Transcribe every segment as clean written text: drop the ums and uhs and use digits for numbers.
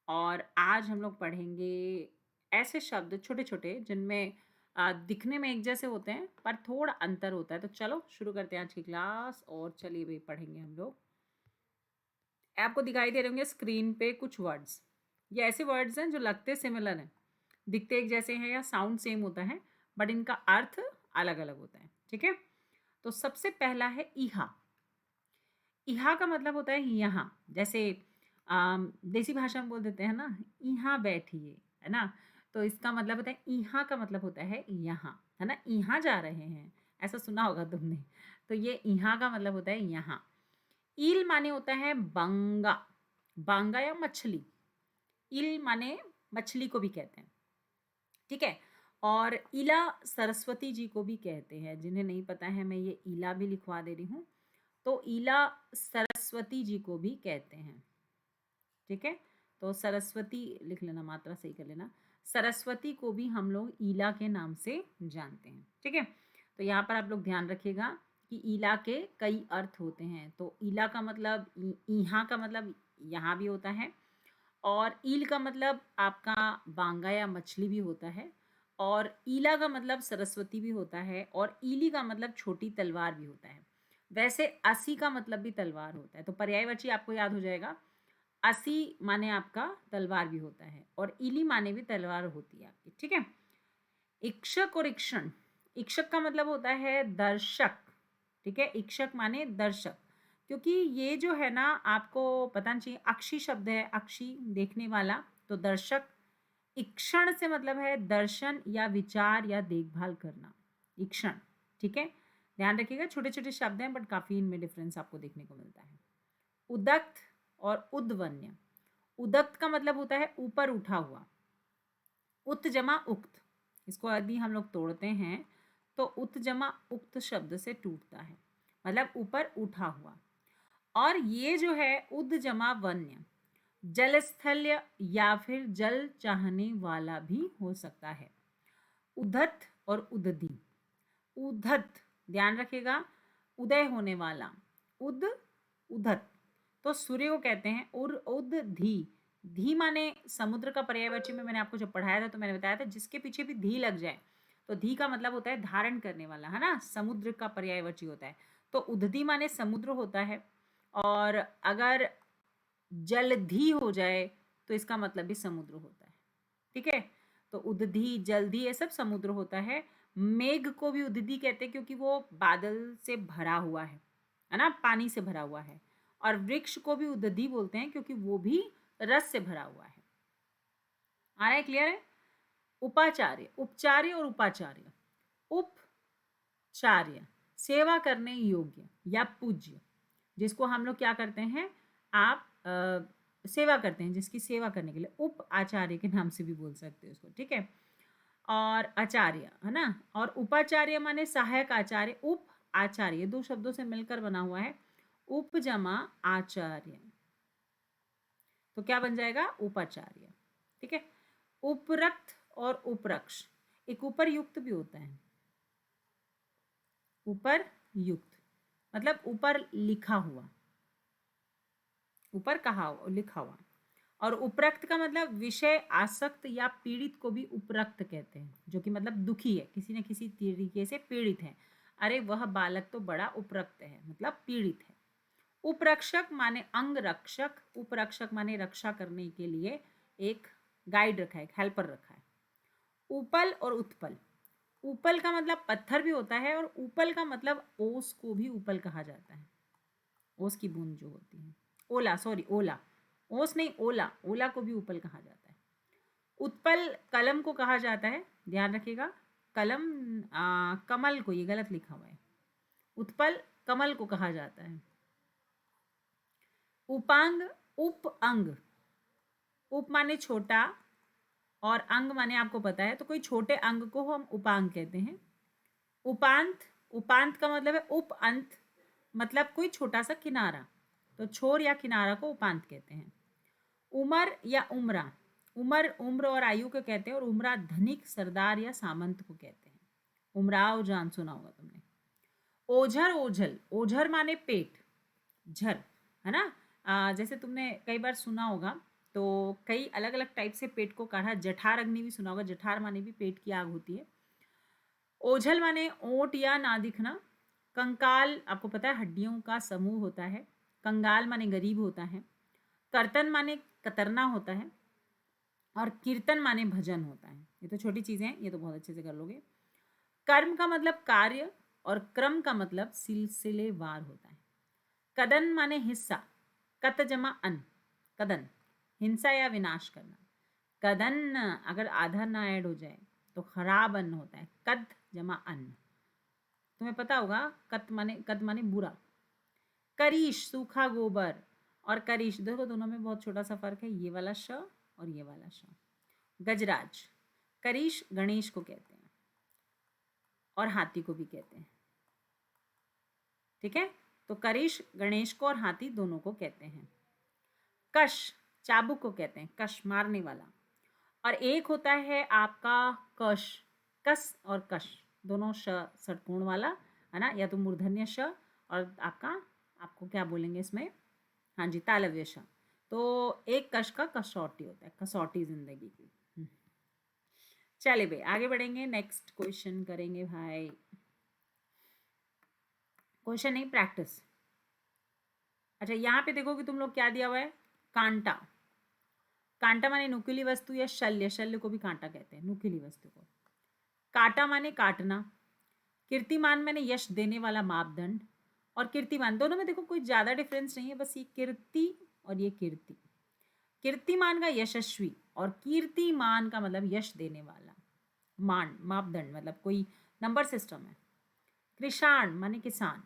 और आज हम लोग पढ़ेंगे ऐसे शब्द छोटे छोटे जिनमें दिखने में एक जैसे होते हैं पर थोड़ा अंतर होता है। तो चलो शुरू करते हैं आज की क्लास और चलिए भाई पढ़ेंगे हम लोग। आपको दिखाई दे रहे होंगे स्क्रीन पे कुछ वर्ड्स। ये ऐसे वर्ड्स हैं जो लगते सिमिलर हैं, दिखते एक जैसे हैं या साउंड सेम होता है, बट इनका अर्थ अलग अलग होता है। ठीक है, तो सबसे पहला है इहा। इहा का मतलब होता है यहाँ, जैसे देसी भाषा में बोल देते हैं ना, यहाँ बैठिए, है ना। तो इसका मतलब होता है, यहाँ का मतलब होता है यहाँ, है ना, यहाँ जा रहे हैं, ऐसा सुना होगा तुमने। तो ये यहाँ का मतलब होता है यहाँ। ईल माने होता है बांगा, बांगा या मछली। ईल माने मछली को भी कहते हैं, ठीक है। और इला सरस्वती जी को भी कहते हैं, जिन्हें नहीं पता है मैं ये इला भी लिखवा दे रही हूँ। तो इला सरस्वती जी को भी कहते हैं, ठीक है। तो सरस्वती लिख लेना, मात्रा सही कर लेना। सरस्वती को भी हम लोग ईला के नाम से जानते हैं, ठीक है। तो यहाँ पर आप लोग ध्यान रखिएगा कि ईला के कई अर्थ होते हैं। तो ईला का मतलब यहाँ का मतलब यहाँ भी होता है, और ईल का मतलब आपका बांगा या मछली भी होता है, और ईला का मतलब सरस्वती भी होता है, और ईली का मतलब छोटी तलवार भी होता है। वैसे असी का मतलब भी तलवार होता है, तो पर्यायवाची आपको याद हो जाएगा। असी माने आपका तलवार भी होता है, और इली माने भी तलवार होती है आपकी, ठीक है। इक्षक और इक्षण। इक्षक का मतलब होता है दर्शक, ठीक है। इक्षक माने दर्शक, क्योंकि ये जो है ना, आपको पता नहीं चाहिए, अक्षी शब्द है, अक्षी देखने वाला, तो दर्शक। इक्षण से मतलब है दर्शन या विचार या देखभाल करना, इक्षण, ठीक है। ध्यान रखिएगा, छोटे छोटे शब्द हैं बट काफी इनमें डिफरेंस आपको देखने को मिलता है। उदक्त और उद्वन्य। उदक्त का मतलब होता है ऊपर उठा हुआ, उत जमा उक्त। इसको यदि हम लोग तोड़ते हैं तो उत जमा उक्त शब्द से टूटता है, मतलब ऊपर उठा हुआ। और ये जो है उद जमा वन्य, जलस्थल्य या फिर जल चाहने वाला भी हो सकता है। उद्धत और उदधि। उद्धत ध्यान रखिएगा, उदय होने वाला, उद, उद्धत। तो सूर्य को कहते हैं उर उद धी। धी माने समुद्र का पर्यायवाची में मैंने आपको जब पढ़ाया था तो मैंने बताया था जिसके पीछे भी धी लग जाए, तो धी का मतलब होता है धारण करने वाला, है ना, समुद्र का पर्यायवाची होता है। तो उदधी माने समुद्र होता है, और अगर जलधी हो जाए तो इसका मतलब भी समुद्र होता है, ठीक है। तो उदधी, जलधी, ये सब समुद्र होता है। मेघ को भी उदधी कहते हैं क्योंकि वो बादल से भरा हुआ है ना, पानी से भरा हुआ है। और वृक्ष को भी उदधी बोलते हैं क्योंकि वो भी रस से भरा हुआ है। आ रहा है, क्लियर है। उपाचार्य, उपचार्य और उपाचार्य। उपचार्य सेवा करने योग्य या पूज्य, जिसको हम लोग क्या करते हैं, आप सेवा करते हैं, जिसकी सेवा करने के लिए उप आचार्य के नाम से भी बोल सकते हो उसको, ठीक है। और आचार्य, है ना, और उपाचार्य माने सहायक आचार्य। उप आचार्य दो शब्दों से मिलकर बना हुआ है, उप जमा आचार्य, तो क्या बन जाएगा, उपाचार्य, ठीक है। उपरक्त और उपरक्ष, एक ऊपर युक्त भी होता है। ऊपर युक्त मतलब ऊपर लिखा हुआ, ऊपर कहा लिखा हुआ। और उपरक्त का मतलब विषय आसक्त या पीड़ित को भी उपरक्त कहते हैं, जो कि मतलब दुखी है, किसी न किसी तरीके से पीड़ित है। अरे वह बालक तो बड़ा उपरक्त है, मतलब पीड़ित है। उपरक्षक माने अंग रक्षक, उपरक्षक माने रक्षा करने के लिए एक गाइड रखा है, एक हेल्पर रखा है। उपल और उत्पल। उपल का मतलब पत्थर भी होता है, और उपल का मतलब ओस को भी उपल कहा जाता है, ओस की बूंद जो होती है। ओला, सॉरी ओला, ओस नहीं ओला, ओला को भी उपल कहा जाता है। उत्पल कलम को कहा जाता है, ध्यान रखिएगा, कलम कमल को, ये गलत लिखा हुआ है, उत्पल कमल को कहा जाता है। उपांग, उप अंग। उप माने छोटा, और अंग माने आपको पता है, तो कोई छोटे अंग को हम उपांग कहते हैं। उपांत, उपांत का मतलब है उप अंत, मतलब कोई छोटा सा किनारा, तो छोर या किनारा को उपांत कहते हैं। उमर या उमरा, उमर उम्र और आयु को कहते हैं, और उमरा धनिक, सरदार या सामंत को कहते हैं। उमराव जान सुना होगा तुमने। ओझर, ओझल, ओझर माने पेट, झर, है ना। जैसे तुमने कई बार सुना होगा, तो कई अलग अलग टाइप से पेट को काढ़ा। जठार अग्नि भी सुना होगा, जठार माने भी पेट की आग होती है। ओझल माने ओट या ना दिखना। कंकाल आपको पता है हड्डियों का समूह होता है। कंगाल माने गरीब होता है। कर्तन माने कतरना होता है। और कीर्तन माने भजन होता है। ये तो छोटी चीजें हैं, ये तो बहुत अच्छे से कर लोगे। कर्म का मतलब कार्य और क्रम का मतलब सिलसिलेवार होता है। कदन माने हिस्सा। कत जमा अन, कदन हिंसा या विनाश करना। कदन अगर आधा ना ऐड हो जाए तो खराब अन्न होता है। कद जमा अन्न, तुम्हें पता होगा कद माने बुरा। करीश सूखा गोबर, और करीश देखो दोनों में बहुत छोटा सा फर्क है, ये वाला श और ये वाला श। गजराज, करीश गणेश को कहते हैं और हाथी को भी कहते हैं। ठीक है, तो करीश गणेश को और हाथी दोनों को कहते हैं। कश चाबुक को कहते हैं, कश मारने वाला। और एक होता है आपका कश, कस और कश दोनों षटकोण वाला है ना, या तो मूर्धन्य श और आपको क्या बोलेंगे इसमें, हाँ जी तालव्य श। तो एक कश का कसौटी होता है, कसौटी जिंदगी की। चले भाई आगे बढ़ेंगे, नेक्स्ट क्वेश्चन करेंगे भाई। क्वेश्चन नहीं, प्रैक्टिस। अच्छा यहाँ पे देखो कि तुम लोग क्या दिया हुआ है, कांटा। कांटा माने नुकीली वस्तु या शल्य, शल्य को भी कांटा कहते हैं, नुकीली वस्तु को। काटा माने काटना। कीर्तिमान माने यश देने वाला मापदंड। और कीर्तिमान दोनों में देखो कोई ज्यादा डिफरेंस नहीं है, बस ये कीर्ति और ये कीर्ति। कीर्तिमान का यशस्वी और कीर्तिमान का मतलब यश देने वाला। मान मापदंड मतलब कोई नंबर सिस्टम है। कृषाण माने किसान।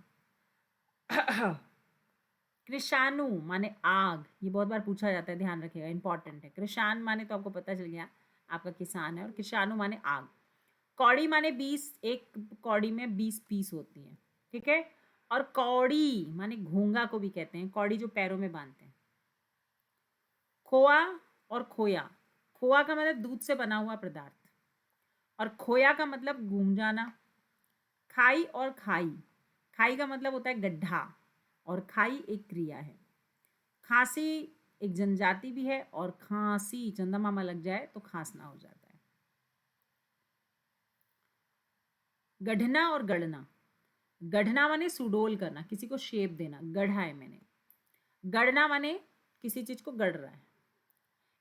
कृषाणु माने आग, ये बहुत बार पूछा जाता है, ध्यान रखिएगा, इंपॉर्टेंट है। कृषाण माने तो आपको पता चल गया आपका किसान है, और कृषाणु माने आग। कौड़ी माने 20, एक कौड़ी में 20 पीस होती हैं, ठीक है। और कौड़ी माने घोंगा को भी कहते हैं, कौड़ी जो पैरों में बांधते हैं। खोआ और खोया, खोआ का मतलब दूध से बना हुआ पदार्थ, और खोया का मतलब घूम जाना। खाई और खाई, खाई का मतलब होता है गड्ढा, और खाई एक क्रिया है। खांसी एक जनजाति भी है, और खांसी चंदा मामा लग जाए तो खांसना हो जाता है। गढ़ना और गढ़ना, गढ़ना माने सुडोल करना, किसी को शेप देना, गढ़ा है मैंने। गढ़ना माने किसी चीज को गढ़ रहा है।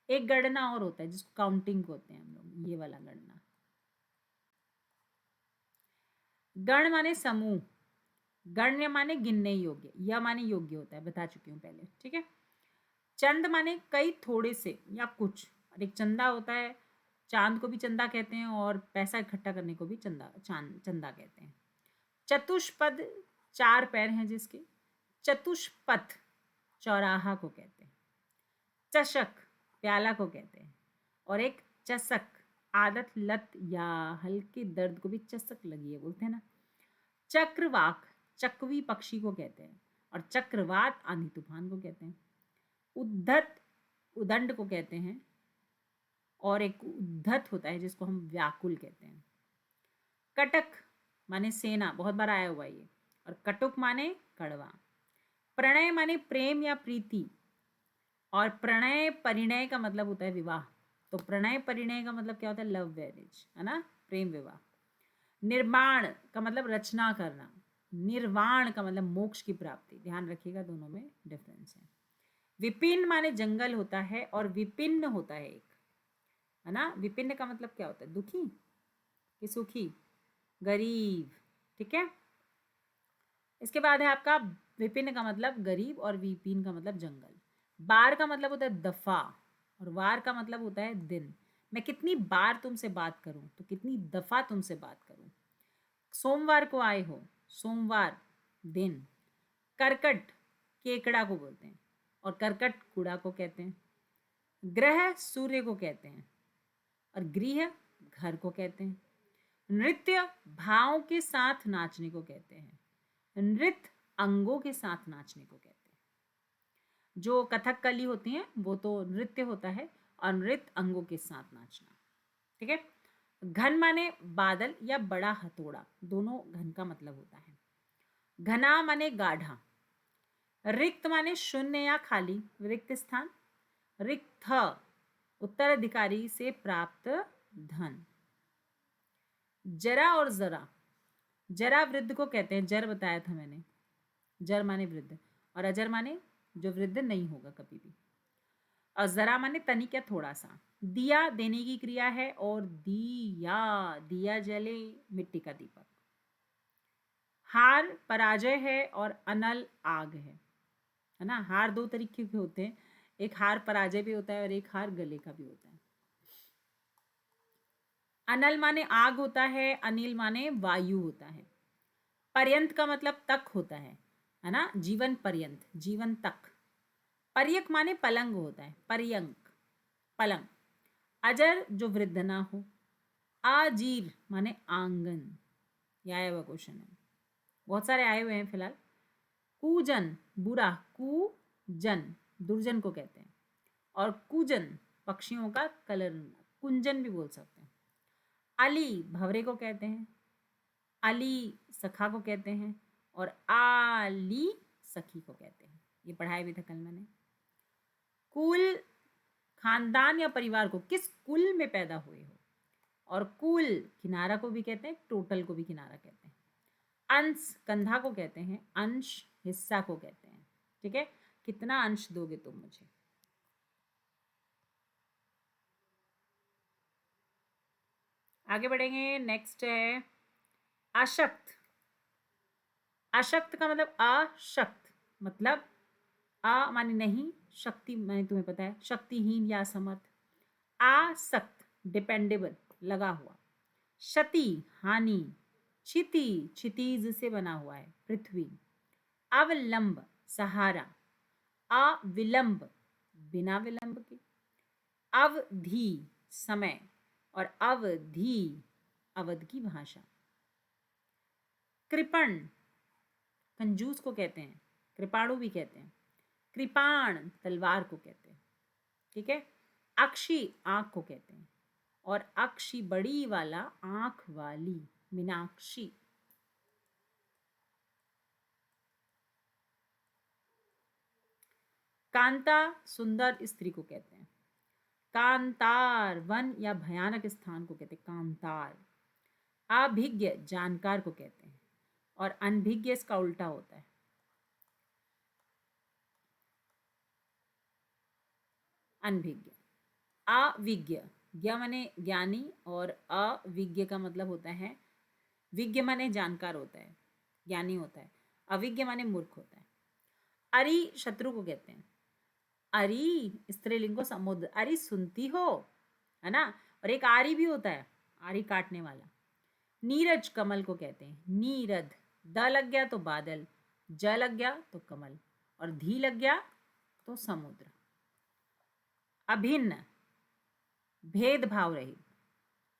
एक गणना और होता है जिसको काउंटिंग होते हैं हम लोग, ये वाला गणना। गण माने समूह, गण्य माने गिनने योग्य, यह माने योग्य होता है, बता चुकी हूं पहले, ठीक है। चंद माने कई थोड़े से या कुछ, और एक चंदा होता है, चांद को भी चंदा कहते हैं, और पैसा इकट्ठा करने को भी चंदा कहते हैं। चतुष्पद चार पैर हैं जिसके, चतुष्पथ चौराहा को कहते हैं। चषक प्याला को कहते हैं, और एक चषक आदत लत या हल्के दर्द को भी चषक लगी है बोलते हैं ना। चक्रवाक चकवी पक्षी को कहते हैं, और चक्रवात आंधी तूफान को कहते हैं। उद्धत उदंड को कहते हैं, और एक उद्धत होता है जिसको हम व्याकुल कहते हैं। कटक माने सेना, बहुत बार आया हुआ ये, और कटुक माने कड़वा। प्रणय माने प्रेम या प्रीति, और प्रणय परिणय का मतलब होता है विवाह, तो प्रणय परिणय का मतलब क्या होता है, लव मैरिज है ना, प्रेम विवाह। निर्माण का मतलब रचना करना, निर्वाण का मतलब मोक्ष की प्राप्ति, ध्यान रखिएगा दोनों में डिफरेंस है। विपिन माने जंगल होता है, और विपिन्न होता है एक, है ना। विपिन्न का मतलब क्या होता है, दुखी कि सुखी, गरीब, ठीक है। इसके बाद है आपका विपिन्न का मतलब गरीब, और विपिन का मतलब जंगल। बार का मतलब होता है दफा, और वार का मतलब होता है दिन। मैं कितनी बार तुमसे बात करूं, तो कितनी दफा तुमसे बात करूं। सोमवार को आए हो, सोमवार दिन। करकट केकड़ा को बोलते हैं, और करकट कूड़ा को कहते हैं। ग्रह सूर्य को कहते हैं, और गृह घर को कहते हैं। नृत्य भाव के साथ नाचने को कहते हैं, नृत्य अंगों के साथ नाचने को कहते हैं। जो कथकली होती हैं वो तो नृत्य होता है, और नृत्य अंगों के साथ नाचना, ठीक है। घन माने बादल या बड़ा हथौड़ा, दोनों घन का मतलब होता है। घना माने गाढ़ा। रिक्त माने शून्य या खाली, रिक्त स्थान। रिक्त, उत्तराधिकारी से प्राप्त धन। जरा और जरा, जरा वृद्ध को कहते हैं, जर बताया था मैंने, जर माने वृद्ध, और अजर माने जो वृद्ध नहीं होगा कभी भी, और जरा माने तनिक या थोड़ा सा। दिया देने की क्रिया है, और दिया, दिया जले मिट्टी का दीपक। हार पराजय है, और अनल आग है ना। हार दो तरीके के होते हैं, एक हार पराजय भी होता है और एक हार गले का भी होता है। अनल माने आग होता है, अनिल माने वायु होता है। पर्यंत का मतलब तक होता है ना, जीवन पर्यंत, जीवन तक। पर्यक माने पलंग होता है, पर्यंक, पलंग। अजर जो वृद्ध ना हो। आजीर माने आंगन। यह आया हुआ क्वेश्चन है, बहुत सारे आए हुए हैं फिलहाल। कुजन बुरा, कुजन दुर्जन को कहते हैं, और कुजन पक्षियों का कलर, कुंजन भी बोल सकते हैं। अली भवरे को कहते हैं, अली सखा को कहते हैं, और आली सखी को कहते हैं। ये पढ़ाया भी था कल मैंने। कुल खानदान या परिवार को, किस कुल में पैदा हुए हो, और कुल किनारा को भी कहते हैं, टोटल को भी किनारा कहते हैं। अंश कंधा को कहते हैं, अंश हिस्सा को कहते हैं। ठीक है, कितना अंश दोगे तुम मुझे। आगे बढ़ेंगे, नेक्स्ट है अशक्त। अशक्त का मतलब अशक्त, मतलब अ माने नहीं, शक्ति माने तुम्हें पता है शक्तिहीन या असमर्थ। आसक्त डिपेंडेबल, लगा हुआ। क्षति हानि। क्षिति क्षितिज से बना हुआ है, पृथ्वी। अवलंब सहारा। अविलंब बिना विलंब के। अवधि समय, और अवधि अवध की भाषा। कृपण कंजूस को कहते हैं, कृपाणु भी कहते हैं। कृपाण तलवार को कहते हैं। ठीक है, अक्षी आंख को कहते हैं, और अक्षी बड़ी वाला आंख वाली, मीनाक्षी। कांता सुंदर स्त्री को कहते हैं। कांतार वन या भयानक स्थान को कहते हैं, कांतार। अभिज्ञ जानकार को कहते हैं, और अनभिज्ञ इसका उल्टा होता है। अनभिज्ञ। अविज्ञ, ज्ञ माने ज्ञानी, और अविज्ञ का मतलब होता है, विज्ञ माने जानकार होता है, ज्ञानी होता है। अविज्ञ माने मूर्ख होता है। अरि शत्रु को कहते हैं। अरि स्त्रीलिंग को समुद्र, अरि सुनती हो, है ना। और एक आरी भी होता है, आरी काटने वाला। नीरज कमल को कहते हैं। नीरद, द लग गया तो बादल, ज लग गया तो कमल, और धी लग गया तो समुद्र। अभिन्न भेदभाव रहित।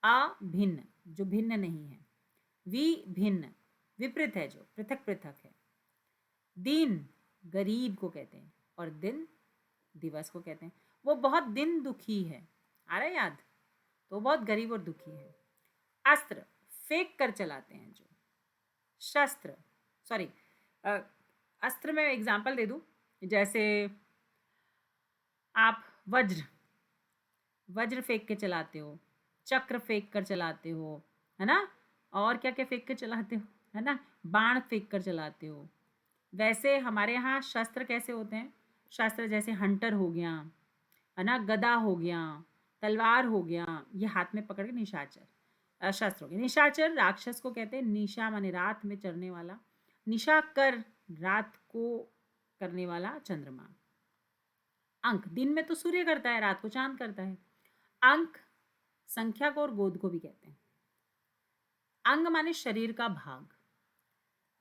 अभिन्न जो भिन्न नहीं है। विभिन्न विपरीत है, जो पृथक पृथक है। दीन गरीब को कहते हैं, और दिन दिवस को कहते हैं। वो बहुत दिन दुखी है, आ रहा है याद, तो वो बहुत गरीब और दुखी है। अस्त्र फेंक कर चलाते हैं जो। शस्त्र सॉरी, अस्त्र में एग्जाम्पल दे दूं, जैसे आप वज्र, वज्र फेंक के चलाते हो, चक्र फेंक कर चलाते हो, है ना। और क्या क्या फेंक कर चलाते हो, है ना, बाण फेंक कर चलाते हो। वैसे हमारे यहाँ शस्त्र कैसे होते हैं, शस्त्र जैसे हंटर हो गया, है ना, गदा हो गया, तलवार हो गया, ये हाथ में पकड़ के निशाचर शस्त्र हो गया। निशाचर राक्षस को कहते हैं। निशा माने रात में चढ़ने वाला। निशा कर रात को करने वाला चंद्रमा। अंक दिन में तो सूर्य करता है, रात को चांद करता है। अंक संख्या को और गोद को भी कहते हैं। अंग माने शरीर का भाग।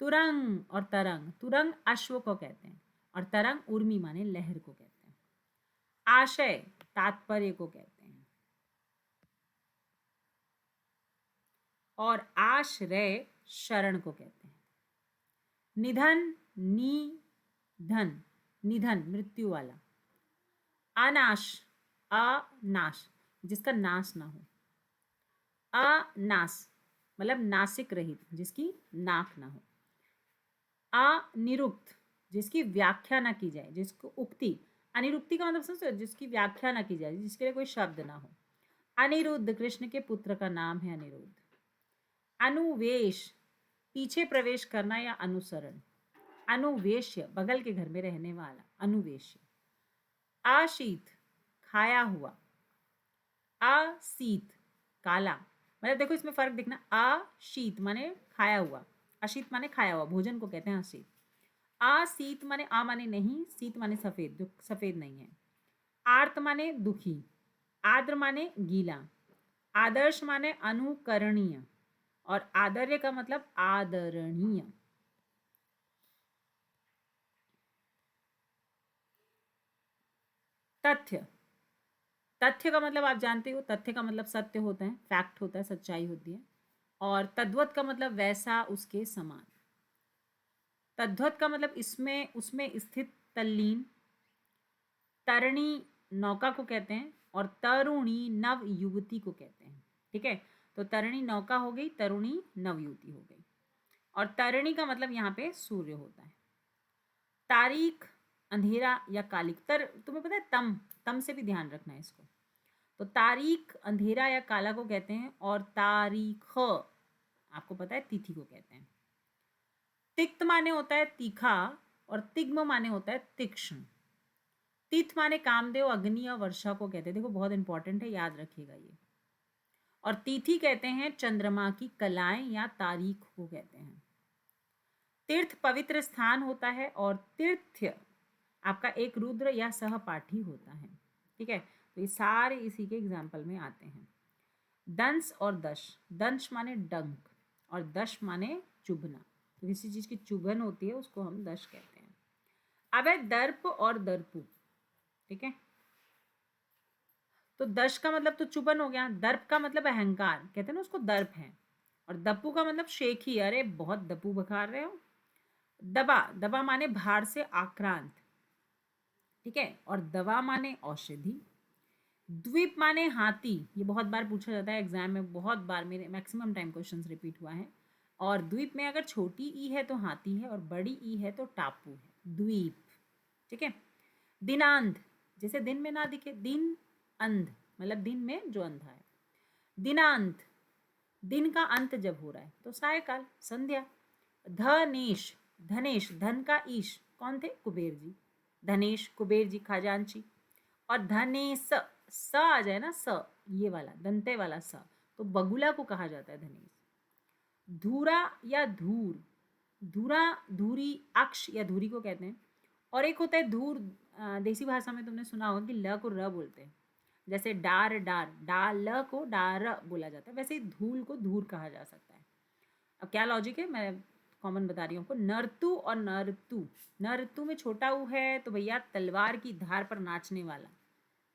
तुरंग और तरंग, तुरंग अश्व को कहते हैं, और तरंग उर्मी माने लहर को कहते हैं। आशय तात्पर्य को कहते हैं, और आश्रय शरण को कहते हैं। निधन निधन, निधन मृत्यु वाला। अनाश अनाश जिसका नाश ना हो। अनास मतलब नासिक रहित, जिसकी नाक ना हो। अनिरुक्त जिसकी व्याख्या ना की जाए, जिसको उक्ति अनिरुक्ति का मतलब समझते हो, जिसकी व्याख्या ना की जाए, जिसके लिए कोई शब्द ना हो। अनिरुद्ध कृष्ण के पुत्र का नाम है अनिरुद्ध। अनुवेश पीछे प्रवेश करना या अनुसरण। अनुवेश्य बगल के घर में रहने वाला, अनुवेश्य। आशीत खाया हुआ। अशीत काला, मतलब देखो इसमें फर्क दिखना। अशीत माने खाया हुआ, अशीत माने खाया हुआ, भोजन को कहते हैं अशीत। अशीत माने आ माने नहीं, शीत माने सफेद, जो सफेद नहीं है। आर्त माने दुखी। आद्र माने गीला। आदर्श माने अनुकरणीय, और आदर्य का मतलब आदरणीय। तथ्य, तथ्य का मतलब आप जानते हो, तथ्य का मतलब सत्य होता है, फैक्ट होता है, सच्चाई होती है। और तद्वत का मतलब वैसा, उसके समान। तद्वत का मतलब इसमें उसमें स्थित, तल्लीन। तरणी नौका को कहते हैं, और तरुणी नव युवती को कहते हैं। ठीक है, तो तरणी नौका हो गई, तरुणी नव युवती हो गई। और तरणी का मतलब यहाँ पे सूर्य होता है। तारीख अंधेरा या कालिक। तुम्हें पता है तम, तम से भी ध्यान रखना है इसको। तो तारीख अंधेरा या काला को कहते हैं, और तारीख आपको पता है तिथि को कहते हैं। तिक्त माने होता है तीखा, और तिग्म माने होता है तीक्ष्ण। तिथ माने कामदेव, अग्नि और वर्षा को कहते हैं। देखो बहुत इंपॉर्टेंट है, याद रखिएगा ये। और तिथि कहते हैं चंद्रमा की कलाएं या तारीख को कहते हैं। तीर्थ पवित्र स्थान होता है, और तीर्थ्य आपका एक रुद्र या सहपाठी होता है। ठीक है, तो ये सारे इसी के एग्जाम्पल में आते हैं। दंश और दश। दंश माने डंक, और दश माने चुभना। तो किसी चीज की चुभन होती है उसको हम दश कहते हैं। अब है दर्प और दर्पु। ठीक है, तो दश का मतलब तो चुभन हो गया, दर्प का मतलब अहंकार, कहते हैं ना उसको दर्प है। और दप्पू का मतलब शेखी, अरे बहुत दप्पू बखार रहे हो। दबा, दबा माने भार से आक्रांत। ठीक है, और दवा माने औषधि। द्वीप माने हाथी, ये बहुत बार पूछा जाता है एग्जाम में, बहुत बार, मेरे मैक्सिमम टाइम क्वेश्चंस रिपीट हुआ है। और द्वीप में अगर छोटी ई है तो हाथी है, और बड़ी ई है तो टापू है, द्वीप। ठीक है, दिनांध जैसे दिन में ना दिखे, दिन अंध मतलब दिन में जो अंधा है। दिनांत दिन का अंत जब हो रहा है तो सायकाल, संध्या। धनेश, धनेश धन का ईश कौन थे, कुबेर जी। धनेश कुबेर जी, खजांची। और धनेश, स आ जाए ना, स ये वाला दंते वाला स, तो बगुला को कहा जाता है धनेश। धूरा या धूर, धूरा धूरी अक्ष या धूरी को कहते हैं। और एक होता है धूर, देसी भाषा में तुमने सुना होगा कि ल को र बोलते हैं। जैसे डार डार, डाल को डार बोला जाता है, वैसे ही धूल को धूर कहा जा सकता है। अब क्या लॉजिक है, मैं कॉमन बता रही हूँ आपको। नरतु और नरतु, नरतु में छोटा ऊ है तो भैया तलवार की धार पर नाचने वाला,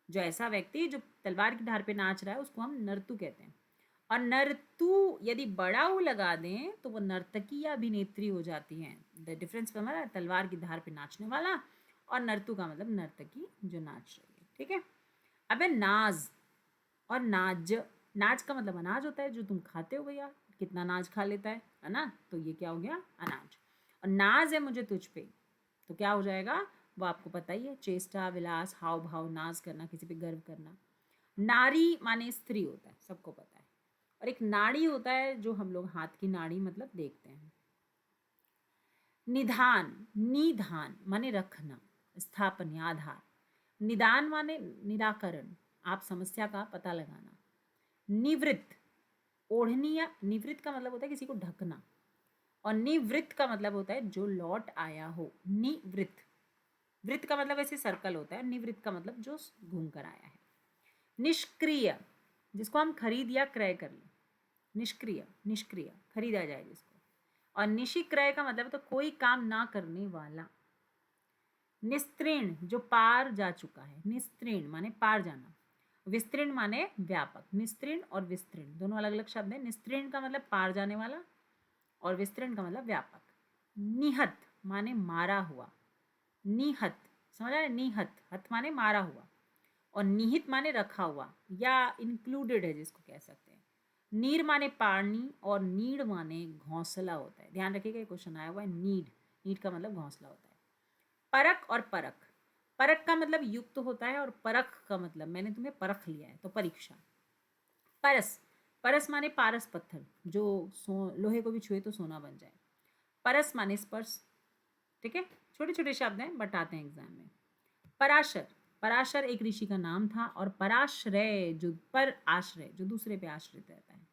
जो ऐसा व्यक्ति जो तलवार की धार पे नाच रहा है उसको हम नर्तु कहते हैं। और नर्तु यदि बड़ा ऊ लगा दें तो वो नर्तकी या अभिनेत्री हो जाती हैं। द डिफरेंस समझ रहा है, तलवार की धार पे नाचने वाला, और नर्तु का मतलब नर्तकी जो नाच रही है। ठीक है, अब है नाज और नाज। नाज का मतलब अनाज होता है, जो तुम खाते हो भैया, कितना अनाज खा लेता है ना, तो ये क्या हो गया, अनाज। और नाज है मुझे तुझ पे, तो क्या हो जाएगा, वो आपको पता ही है, चेष्टा विलास हाव भाव, नाज करना, किसी पे गर्व करना। नारी माने स्त्री होता है, सबको पता है। और एक नाड़ी होता है जो हम लोग हाथ की नाड़ी मतलब देखते हैं। निधान, निधान माने रखना, स्थापन या आधार। निदान माने निराकरण, आप समस्या का पता लगाना। निवृत्त, ओढ़नी या निवृत्त का मतलब होता है किसी को ढकना। और निवृत्त का मतलब होता है जो लौट आया हो, निवृत्त। वृत्त का मतलब ऐसे सर्कल होता है, निवृत्त का मतलब जो घूम कर आया है। निष्क्रिय, जिसको हम खरीद या क्रय कर लें, निष्क्रिय, निष्क्रिय खरीदा जाए जिसको। और निशिक्रय का मतलब तो कोई काम ना करने वाला। निस्तीर्ण, जो पार जा चुका है, निस्तीर्ण माने पार जाना। विस्तीर्ण माने व्यापक। निस्तीर्ण और विस्तीर्ण दोनों अलग अलग शब्द हैं। निस्तीर्ण का मतलब पार जाने वाला, और विस्तीर्ण का मतलब व्यापक। निहत माने मारा हुआ, निहत समझ रहे, निहत, हत माने मारा हुआ। और निहित माने रखा हुआ या इंक्लूडेड है जिसको कह सकते हैं। नीर माने पानी, और नीड माने घोंसला होता है। ध्यान रखिएगा, क्वेश्चन आया हुआ है नीड, नीड का मतलब घोंसला होता है। परक और परक, परख का मतलब युक्त होता है और परख का मतलब मैंने तुम्हें परख लिया है, तो परीक्षा। परस, परस माने पारस पत्थर, जो लोहे को भी छुए तो सोना बन जाए। परस माने स्पर्श। ठीक है, छोटे छोटे शब्द हैं, बताते हैं एग्जाम में। पराशर, पराशर एक ऋषि का नाम था, और पराश्रय जो पर आश्रय, जो दूसरे पे आश्रित रहता है।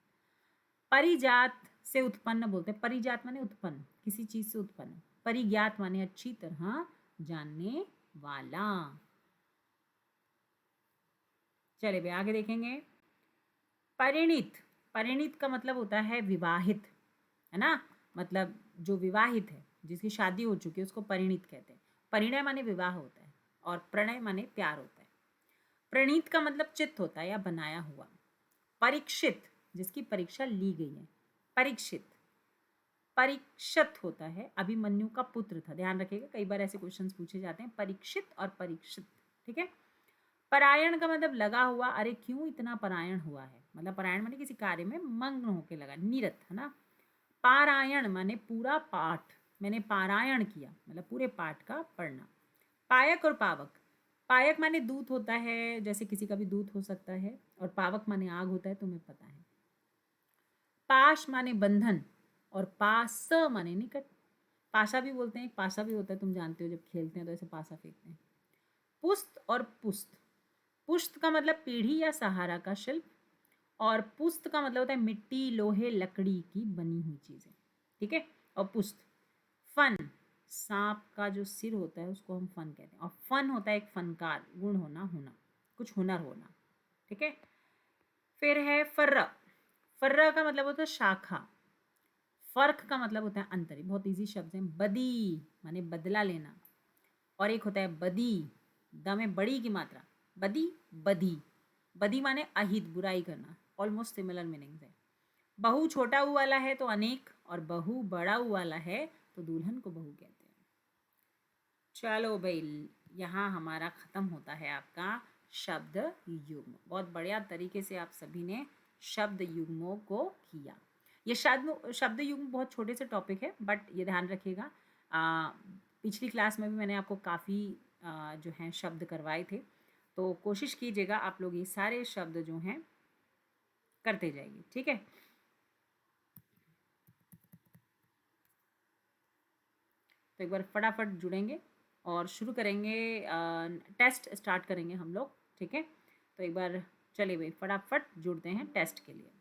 परिजात से उत्पन्न बोलते हैं, परिजात माने उत्पन्न, किसी चीज से उत्पन्न। परिज्ञात माने अच्छी तरह जानने वाला। चले भाई आगे देखेंगे। परिणित, परिणित का मतलब होता है विवाहित, है ना, मतलब जो विवाहित है, जिसकी शादी हो चुकी है, उसको परिणित कहते हैं। परिणय माने विवाह होता है, और प्रणय माने प्यार होता है। प्रणीत का मतलब चित्त होता है या बनाया हुआ। परीक्षित, जिसकी परीक्षा ली गई है, परीक्षित। परीक्षित होता है अभिमन्यु का पुत्र था, ध्यान रखिएगा, कई बार ऐसे क्वेश्चंस पूछे जाते हैं, परीक्षित और परीक्षित। ठीक है। परायण का मतलब लगा हुआ, अरे क्यों इतना परायण हुआ है, मतलब परायण माने किसी कार्य में मग्न होके लगा, निरत, है ना। पारायण माने पूरा पाठ, मैंने पारायण किया, मतलब पूरे पाठ का पढ़ना। पायक और पावक, पायक माने दूत होता है, जैसे किसी का भी दूत हो सकता है, और पावक माने आग होता है, तुम्हें पता है। पाश माने बंधन, और पास माने निकट। पाशा भी बोलते हैं, एक पाशा भी होता है, तुम जानते हो जब खेलते हैं तो ऐसे पासा फेंकते हैं। पुस्त और पुस्त, पुष्ट का मतलब पीढ़ी या सहारा का शिल्प, और पुस्त का मतलब होता है मिट्टी, लोहे, लकड़ी की बनी हुई चीजें। ठीक है। और पुस्त, फन, सांप का जो सिर होता है उसको हम फन कहते हैं, और फन होता है एक फनकार, गुण होना, होना, कुछ हुनर होना। ठीक है। फिर है फर्रा, फर्रा का मतलब होता है शाखा। फर्क का मतलब होता है अंतर, बहुत इजी शब्द है। बदी माने बदला लेना, और एक होता है बदी, द में बड़ी की मात्रा, बदी, बदी। बदी माने अहित, बुराई करना, ऑलमोस्ट सिमिलर मीनिंग्स है। बहू छोटा ऊ वाला है तो अनेक, और बहू बड़ा ऊ वाला है तो दुल्हन को बहू कहते हैं। चलो भाई, यहाँ हमारा ख़त्म होता है आपका शब्द युग्म। बहुत बढ़िया तरीके से आप सभी ने शब्द युग्मों को किया। ये शब्द युग्म बहुत छोटे से टॉपिक है, बट ये ध्यान रखिएगा, पिछली क्लास में भी मैंने आपको काफ़ी जो हैं शब्द करवाए थे, तो कोशिश कीजिएगा आप लोग ये सारे शब्द जो हैं करते जाइए। ठीक है। तो एक बार फटाफट जुड़ेंगे और शुरू करेंगे, टेस्ट स्टार्ट करेंगे हम लोग। ठीक है। तो एक बार चलिए भाई फटाफट जुड़ते हैं टेस्ट के लिए।